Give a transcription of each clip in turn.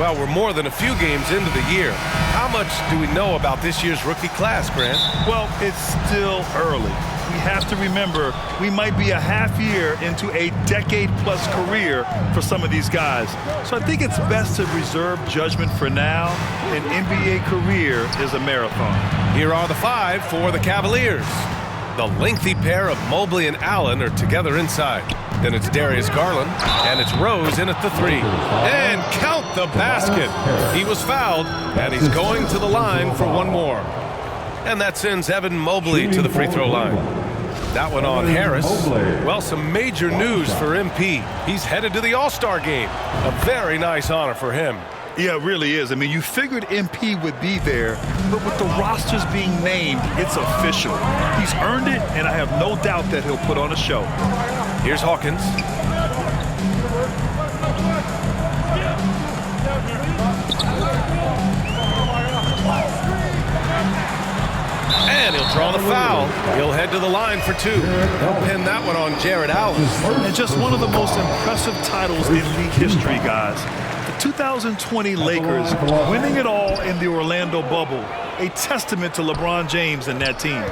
Well, we're more than a few games into the year. How much do we know about this year's rookie class, Grant? Well, it's still early. We have to remember we might be a half year into a decade-plus career for some of these guys. So I think it's best to reserve judgment for now. An NBA career is a marathon. Here are the five for the Cavaliers. The lengthy pair of Mobley and Allen are together inside. Then it's Darius Garland, and it's Rose in at the three. And count the basket. He was fouled, and he's going to the line for one more. And that sends Evan Mobley to the free throw line. That one on Harris. Well, some major news for MP. He's headed to the All-Star game. A very nice honor for him. Yeah, it really is. I mean, you figured MP would be there, but with the rosters being named, it's official. He's earned it, and I have no doubt that he'll put on a show. Here's Hawkins. And he'll draw the foul. He'll head to the line for two. He'll pin that one on Jared Allen. And just one of the most impressive titles in league history, guys. The 2020 Lakers winning it all in the Orlando bubble. A testament to LeBron James and that team.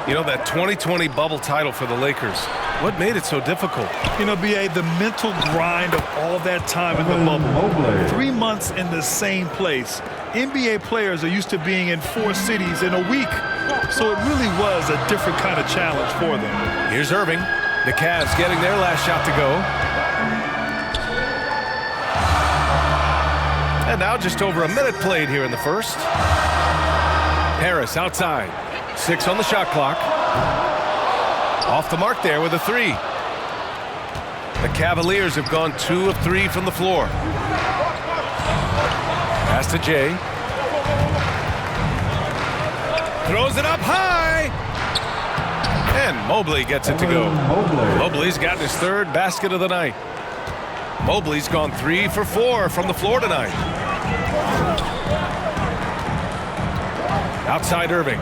You know, that 2020 bubble title for the Lakers, what made it so difficult? You know, B.A., the mental grind of all that time in the bubble. 3 months in the same place. NBA players are used to being in 4 cities in a week. So it really was a different kind of challenge for them. Here's Irving. The Cavs getting their last shot to go. And now just over a minute played here in the first. Harris outside. 6 on the shot clock. Off the mark there with a 3. The Cavaliers have gone 2 of 3 from the floor. Pass to Jay. Throws it up high. And Mobley gets it to go. Mobley's gotten his 3rd basket of the night. Mobley's gone 3 for 4 from the floor tonight. Outside Irving.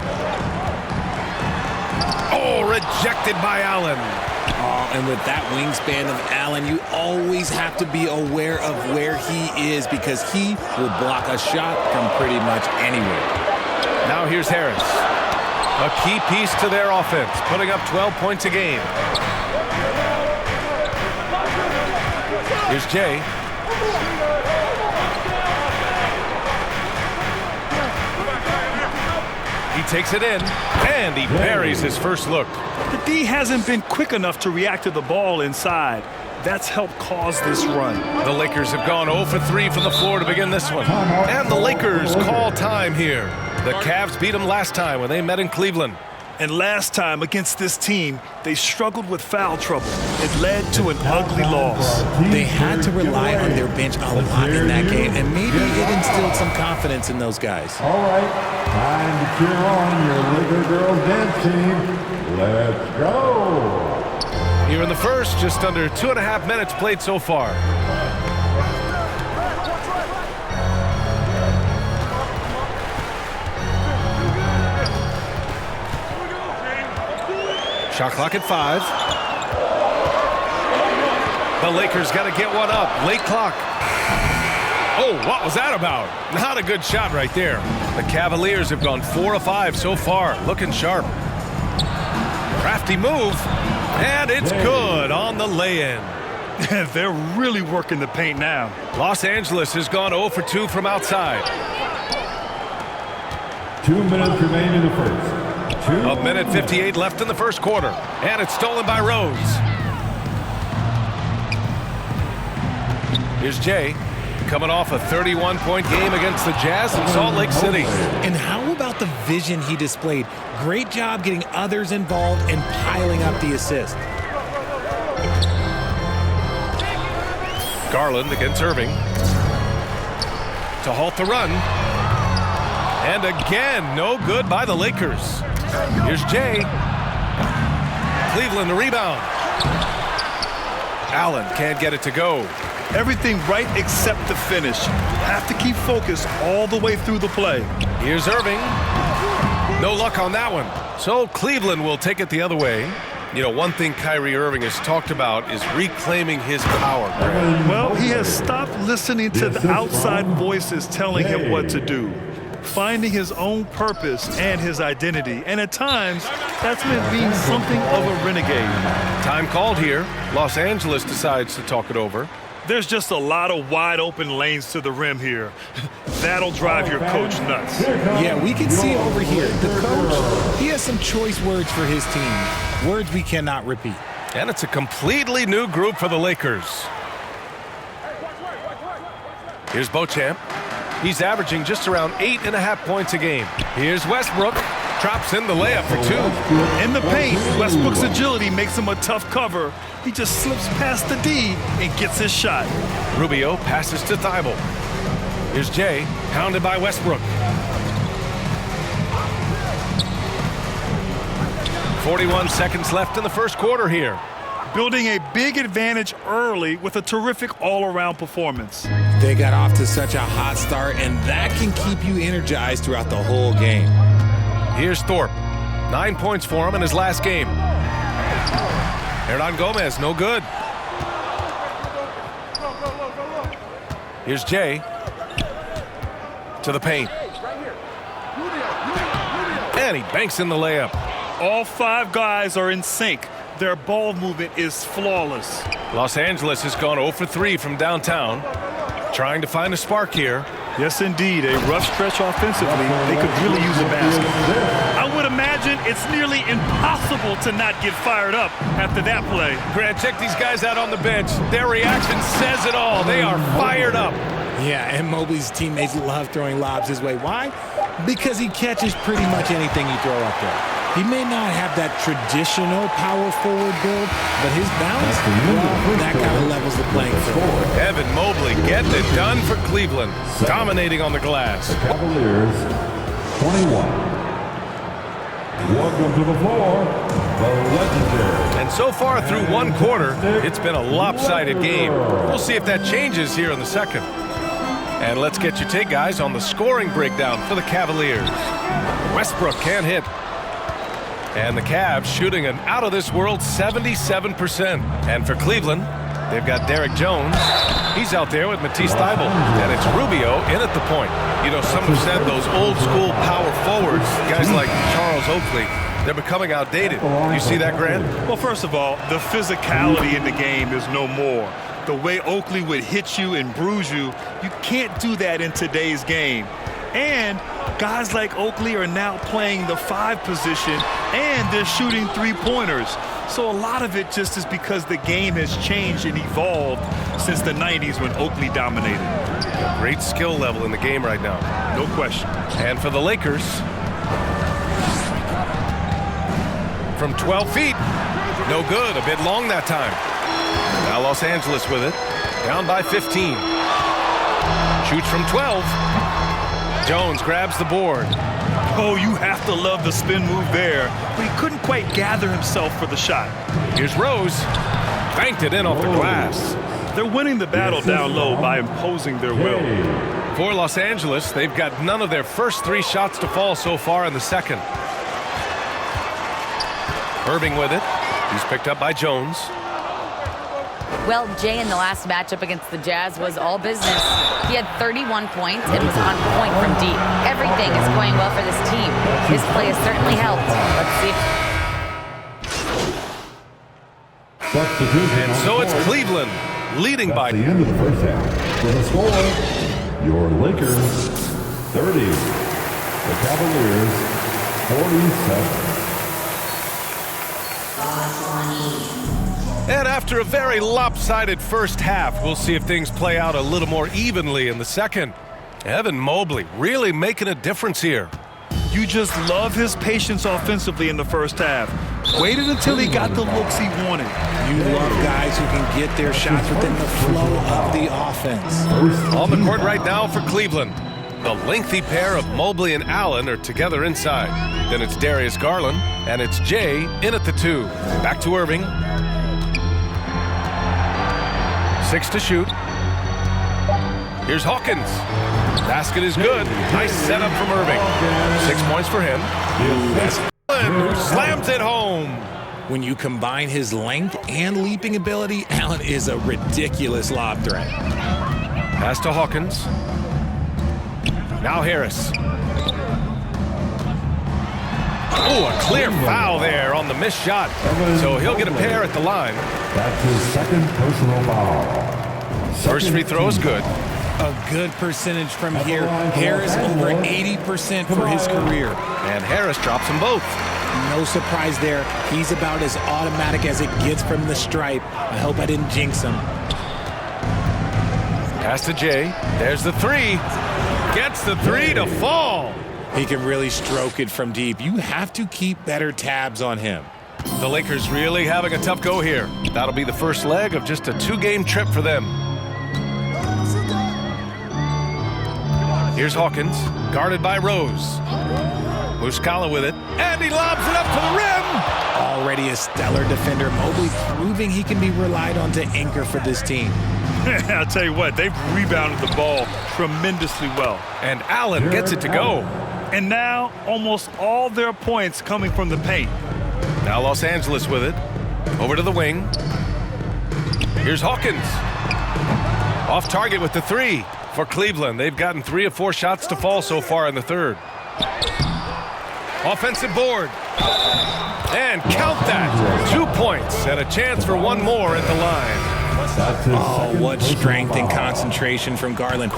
Oh, rejected by Allen. Oh, and with that wingspan of Allen, you always have to be aware of where he is because he will block a shot from pretty much anywhere. Now here's Harris. A key piece to their offense, putting up 12 points a game. Here's Jay. He takes it in, and he buries his first look. The D hasn't been quick enough to react to the ball inside. That's helped cause this run. The Lakers have gone 0 for 3 from the floor to begin this one. And the Lakers call time here. The Cavs beat them last time when they met in Cleveland. And last time against this team, they struggled with foul trouble. It led to an ugly loss. They had to rely on their bench a lot in that game, and maybe it instilled some confidence in those guys. All right, time to cheer on your Laker girls dance team. Let's go. Here in the first, just under 2.5 minutes played so far. Shot clock at 5. The Lakers got to get one up. Late clock. Oh, what was that about? Not a good shot right there. The Cavaliers have gone 4 of 5 so far. Looking sharp. Crafty move. And it's good on the lay-in. They're really working the paint now. Los Angeles has gone 0 for 2 from outside. 2 minutes remain in the first. A minute 58 left in the first quarter. And it's stolen by Rose. Here's Jay, coming off a 31-point game against the Jazz in Salt Lake City. And how about the vision he displayed? Great job getting others involved and piling up the assist. Garland against Irving. To halt the run. And again, no good by the Lakers. Here's Jay. Cleveland the rebound. Allen can't get it to go. Everything right except the finish. Have to keep focused all the way through the play. Here's Irving. No luck on that one. So Cleveland will take it the other way. You know, one thing Kyrie Irving has talked about is reclaiming his power. Well, he has stopped listening to the outside voices telling him what to do, finding his own purpose and his identity. And at times, that's meant being something of a renegade. Time called here. Los Angeles decides to talk it over. There's just a lot of wide open lanes to the rim here. That'll drive your coach nuts. Yeah, we can see over here. The coach, he has some choice words for his team. Words we cannot repeat. And it's a completely new group for the Lakers. Here's Beauchamp. He's averaging just around 8.5 points a game. Here's Westbrook. Drops in the layup for 2. In the paint, Westbrook's agility makes him a tough cover. He just slips past the D and gets his shot. Rubio passes to Thibault. Here's Jay, pounded by Westbrook. 41 seconds left in the first quarter here. Building a big advantage early with a terrific all-around performance. They got off to such a hot start, and that can keep you energized throughout the whole game. Here's Thorpe. 9 points for him in his last game. Hernan Gomez, no good. Here's Jay. To the paint. And he banks in the layup. All 5 guys are in sync. Their ball movement is flawless. Los Angeles has gone 0 for 3 from downtown. Trying to find a spark here. Yes, indeed. A rough stretch offensively. They could really use a basket. I would imagine it's nearly impossible to not get fired up after that play. Grant, check these guys out on the bench. Their reaction says it all. They are fired up. Yeah, and Mobley's teammates love throwing lobs his way. Why? Because he catches pretty much anything you throw up there. He may not have that traditional power forward build, but his balance, well, that kind of levels the playing field. Evan Mobley getting it done for Cleveland, dominating on the glass. Cavaliers, 21. Welcome to the floor, the legendary. And so far through one quarter, it's been a lopsided game. We'll see if that changes here in the second. And let's get your take, guys, on the scoring breakdown for the Cavaliers. Westbrook can't hit. And the Cavs shooting an out-of-this-world 77%. And for Cleveland, they've got Derek Jones. He's out there with Matisse Thybulle. And it's Rubio in at the point. You know, some have said those old-school power forwards, guys like Charles Oakley, they're becoming outdated. You see that, Grant? Well, first of all, the physicality in the game is no more. The way Oakley would hit you and bruise you, you can't do that in today's game. And guys like Oakley are now playing the 5 position, and they're shooting 3-pointers. So a lot of it just is because the game has changed and evolved since the 90s when Oakley dominated. A great skill level in the game right now. No question. And for the Lakers, from 12 feet, no good, a bit long that time. Now Los Angeles with it, down by 15. Shoots from 12. Jones grabs the board. Oh, you have to love the spin move there, but he couldn't quite gather himself for the shot. Here's Rose. Banked it in off the glass. They're winning the battle down low by imposing their will. For Los Angeles, they've got none of their first 3 shots to fall so far in the second. Irving with it. He's picked up by Jones. Well, Jay, in the last matchup against the Jazz was all business. He had 31 points and was on point from deep. Everything is going well for this team. His play has certainly helped. Let's see. And so it's Cleveland leading by the end of the first half. With a score, your Lakers 30, the Cavaliers 47. And after a very lopsided first half, we'll see if things play out a little more evenly in the second. Evan Mobley really making a difference here. You just love his patience offensively in the first half. Waited until he got the looks he wanted. You love guys who can get their shots within the flow of the offense. On the court right now for Cleveland, the lengthy pair of Mobley and Allen are together inside. Then it's Darius Garland, and it's Jay in at the 2. Back to Irving. 6 to shoot. Here's Hawkins. Basket is good. Nice setup from Irving. 6 points for him. Who slams it home. When you combine his length and leaping ability, Allen is a ridiculous lob threat. Pass to Hawkins. Now Harris. Oh, a clear foul there on the missed shot. So he'll get a pair at the line. That's his second personal foul. First free throw is good. A good percentage from here. Harris over 80% for his career. And Harris drops them both. No surprise there. He's about as automatic as it gets from the stripe. I hope I didn't jinx him. Pass to Jay. There's the three. Gets the three to fall. He can really stroke it from deep. You have to keep better tabs on him. The Lakers really having a tough go here. That'll be the first leg of just a 2-game trip for them. Here's Hawkins, guarded by Rose. Muscala with it, and he lobs it up to the rim. Already a stellar defender, Mobley proving he can be relied on to anchor for this team. I'll tell you what, they've rebounded the ball tremendously well. And Allen gets it to go. And now almost all their points coming from the paint. Now Los Angeles with it. Over to the wing. Here's Hawkins. Off target with the three. For Cleveland, they've gotten 3 of 4 shots to fall so far in the third. Offensive board. And count that. 2 points and a chance for one more at the line. Oh, what strength and concentration from Garland.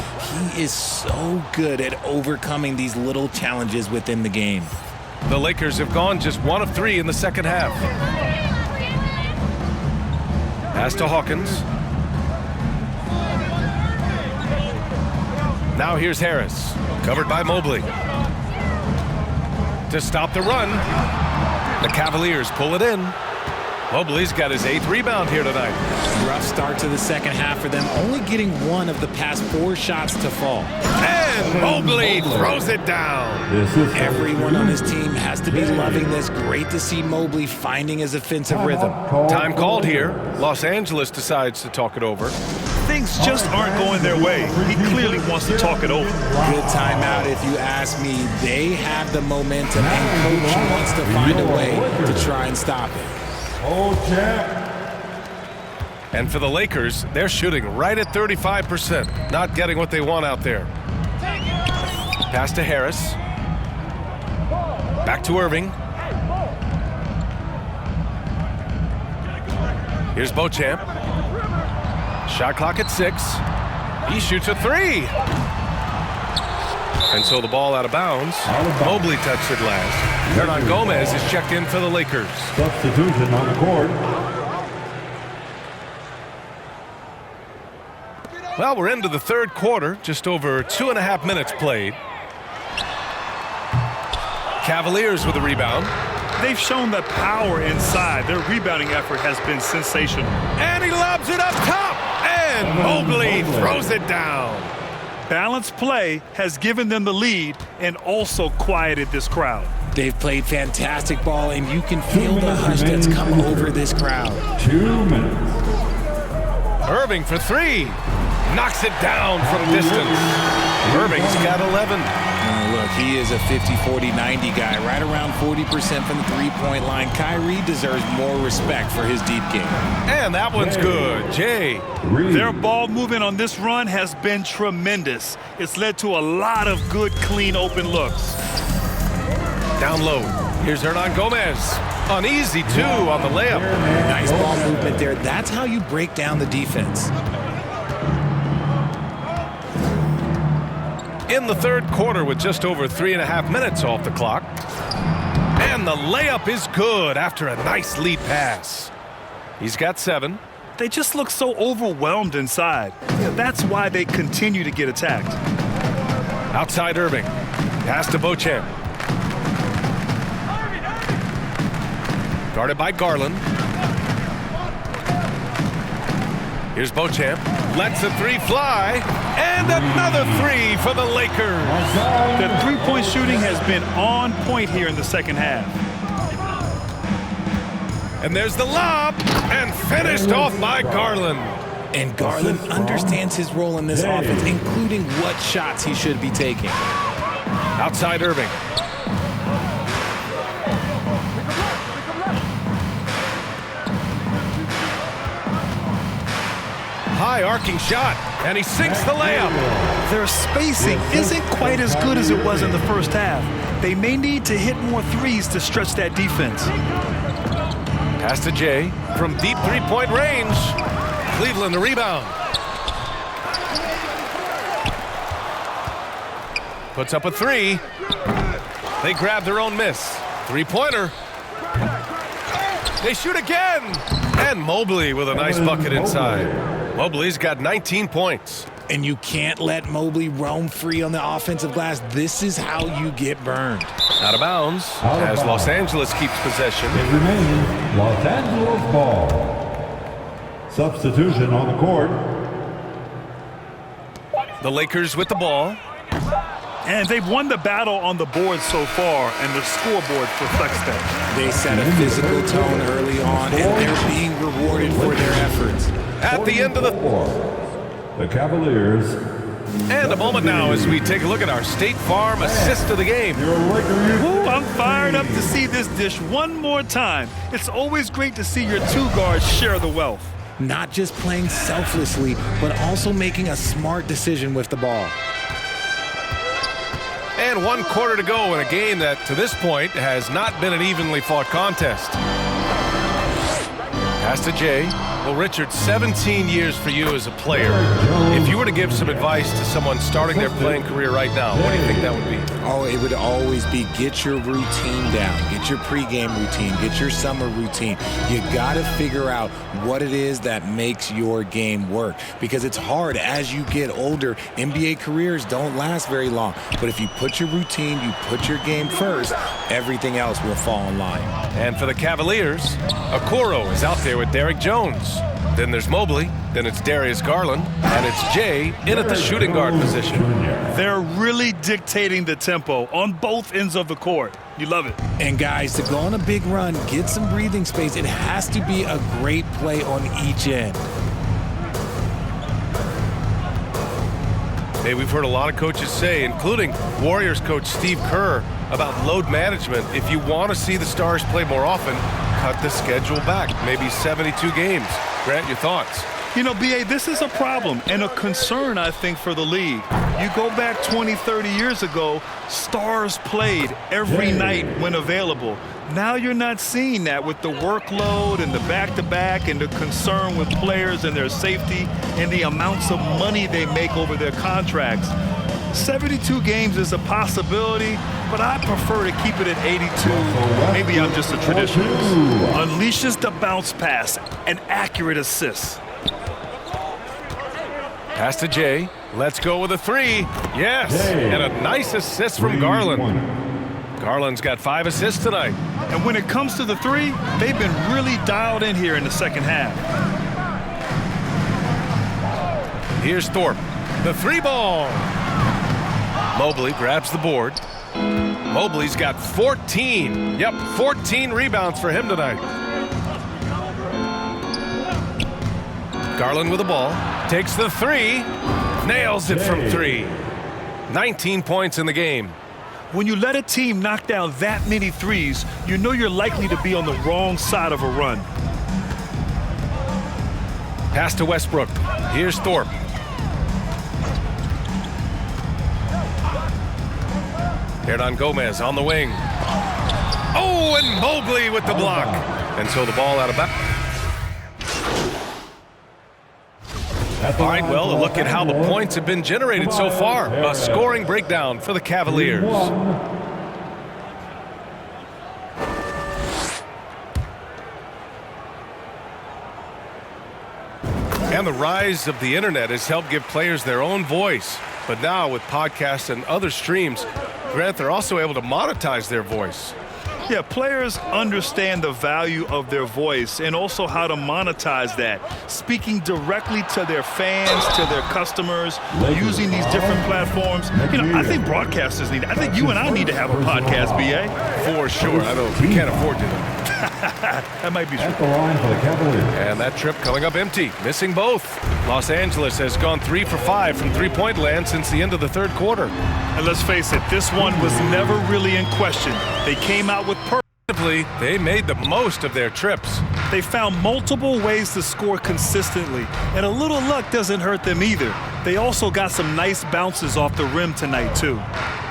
He is so good at overcoming these little challenges within the game. The Lakers have gone just 1 of 3 in the second half. Pass to Hawkins. Now here's Harris, covered by Mobley. To stop the run, the Cavaliers pull it in. Mobley's got his 8th rebound here tonight. Rough start to the second half for them, only getting 1 of the past 4 shots to fall. And Mobley throws it down. Everyone on his team has to be loving this. Great to see Mobley finding his offensive rhythm. Time called here. Los Angeles decides to talk it over. Things just aren't going their way. He clearly wants to talk it over. Good timeout if you ask me. They have the momentum and coach wants to find a way to try and stop it. And for the Lakers, they're shooting right at 35%, not getting what they want out there. Pass to Harris. Back to Irving. Here's Beauchamp. Shot clock at 6. He shoots a 3. And so the ball out of bounds. Mobley touched it last. Hernan Gomez is checked in for the Lakers. Substitution on the court. Well, we're into the third quarter, just over 2.5 minutes played. Cavaliers with a rebound. They've shown that power inside. Their rebounding effort has been sensational. And he lobs it up top. And Mobley throws it down. Balanced play has given them the lead and also quieted this crowd. They've played fantastic ball, and you can feel the hush that's come over this crowd. 2 minutes. Irving for 3. Knocks it down from distance. Irving's got 11. Look, he is a 50-40-90 guy, right around 40% from the three-point line. Kyrie deserves more respect for his deep game. And that one's good. Jay. Their ball movement on this run has been tremendous. It's led to a lot of good, clean, open looks. Down low. Here's Hernan Gomez. An easy 2 on the layup. Nice ball movement there. That's how you break down the defense. In the third quarter with just over 3.5 minutes off the clock. And the layup is good after a nice lead pass. He's got 7. They just look so overwhelmed inside. That's why they continue to get attacked. Outside Irving. Pass to Beauchamp. Guarded by Garland. Here's Beauchamp. Lets a 3 fly. And another 3 for the Lakers. The three-point shooting has been on point here in the second half. And there's the lob. And finished off by Garland. And Garland understands his role in this offense, including what shots he should be taking. Outside Irving. high arcing shot, and he sinks the layup. Their spacing isn't quite as good as it was in the first half. They may need to hit more threes to stretch that defense. Pass to Jay from deep three-point range. Cleveland the rebound. Puts up a three. They grab their own miss. Three-pointer. They shoot again. And Mobley with a nice bucket inside. Mobley's got 19 points. And you can't let Mobley roam free on the offensive glass. This is how you get burned. Out of bounds as Los Angeles keeps possession. It remains Los Angeles ball. Substitution on the court. The Lakers with the ball. And they've won the battle on the board so far, and the scoreboard reflects that. They set a physical tone early on, and they're being rewarded for their efforts. At the end of the Cavaliers. And a moment now as we take a look at our State Farm assist of the game. Ooh, I'm fired up to see this dish one more time. It's always great to see your two guards share the wealth. Not just playing selflessly, but also making a smart decision with the ball. And 1 quarter to go in a game that, to this point, has not been an evenly fought contest. Pass to Jay. Well, Richard, 17 years for you as a player. If you were to give some advice to someone starting their playing career right now, what do you think that would be? Oh, it would always be get your routine down. Get your pregame routine. Get your summer routine. You got to figure out what it is that makes your game work. Because it's hard as you get older. NBA careers don't last very long. But if you put your routine, you put your game first, everything else will fall in line. And for the Cavaliers, Okoro is out there with Derrick Jones. Then there's Mobley, then it's Darius Garland, and it's Jay in at the shooting guard position. They're really dictating the tempo on both ends of the court. You love it. And guys, to go on a big run, get some breathing space, it has to be a great play on each end. Hey, we've heard a lot of coaches say, including Warriors coach Steve Kerr, about load management. If you want to see the Stars play more often, cut the schedule back, maybe 72 games. Grant, your thoughts? You know, B.A., this is a problem and a concern, I think, for the league. You go back 20, 30 years ago, Stars played every night when available. Now you're not seeing that with the workload and the back-to-back and the concern with players and their safety and the amounts of money they make over their contracts. 72 games is a possibility, but I prefer to keep it at 82. Maybe I'm just a traditionalist. Unleashes the bounce pass, an accurate assist. Pass to Jay. Let's go with a three. Yes, and a nice assist from Garland. Garland's got 5 assists tonight. And when it comes to the three, they've been really dialed in here in the second half. Here's Thorpe. The 3 ball. Mobley grabs the board. Mobley's got 14. Yep, 14 rebounds for him tonight. Garland with the ball. Takes the 3. Nails it from 3. 19 points in the game. When you let a team knock down that many threes, you know you're likely to be on the wrong side of a run. Pass to Westbrook. Here's Thorpe. Hernan Gomez on the wing. Oh, and Mobley with the block. And so the ball out of bounds. All right, well, a look at how the points have been generated so far. A scoring breakdown for the Cavaliers. And the rise of the internet has helped give players their own voice. But now with podcasts and other streams, Grant, they're also able to monetize their voice. Yeah, players understand the value of their voice and also how to monetize that. Speaking directly to their fans, to their customers, using these different platforms. You know, I think broadcasters need it. I think you and I need to have a podcast, B.A. For sure. I know we can't afford to. That might be true. At the line for the Cavaliers. And that trip coming up empty, missing both. Los Angeles has gone 3 for 5 from three-point land since the end of the third quarter. And let's face it, this one was never really in question. They came out with purpose. Defensively, they made the most of their trips. They found multiple ways to score consistently, and a little luck doesn't hurt them either. They also got some nice bounces off the rim tonight, too.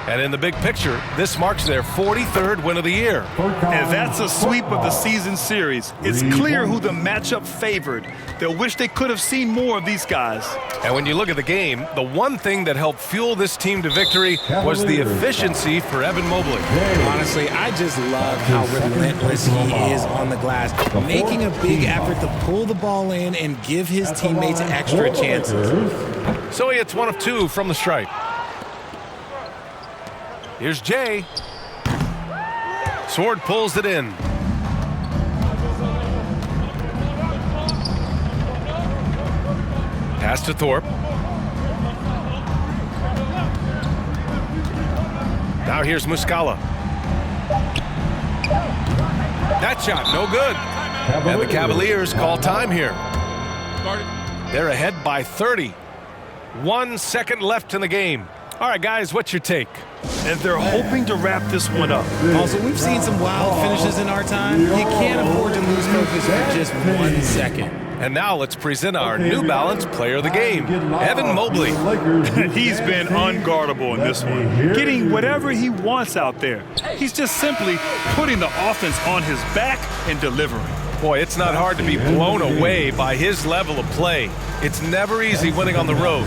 And in the big picture, this marks their 43rd win of the year. And that's a sweep of the season series. It's clear who the matchup favored. They'll wish they could have seen more of these guys. And when you look at the game, the one thing that helped fuel this team to victory was the efficiency for Evan Mobley. Honestly, I just love how relentless he is on the glass, making a big effort to pull the ball in and give his teammates extra chances. So he hits 1 of 2 from the stripe. Here's Jay. Sword pulls it in. Pass to Thorpe. Now here's Muscala. That shot, no good. And the Cavaliers call time here. They're ahead by 30. 1 second left in the game. All right, guys, what's your take? And they're hoping to wrap this one up. Also, we've seen some wild finishes in our time. You can't afford to lose focus for just 1 second. And now let's present our New Balance player of the game, Evan Mobley. He's been unguardable in this one, getting whatever he wants out there. He's just simply putting the offense on his back and delivering. Boy, it's not hard to be blown away by his level of play. It's never easy winning on the road.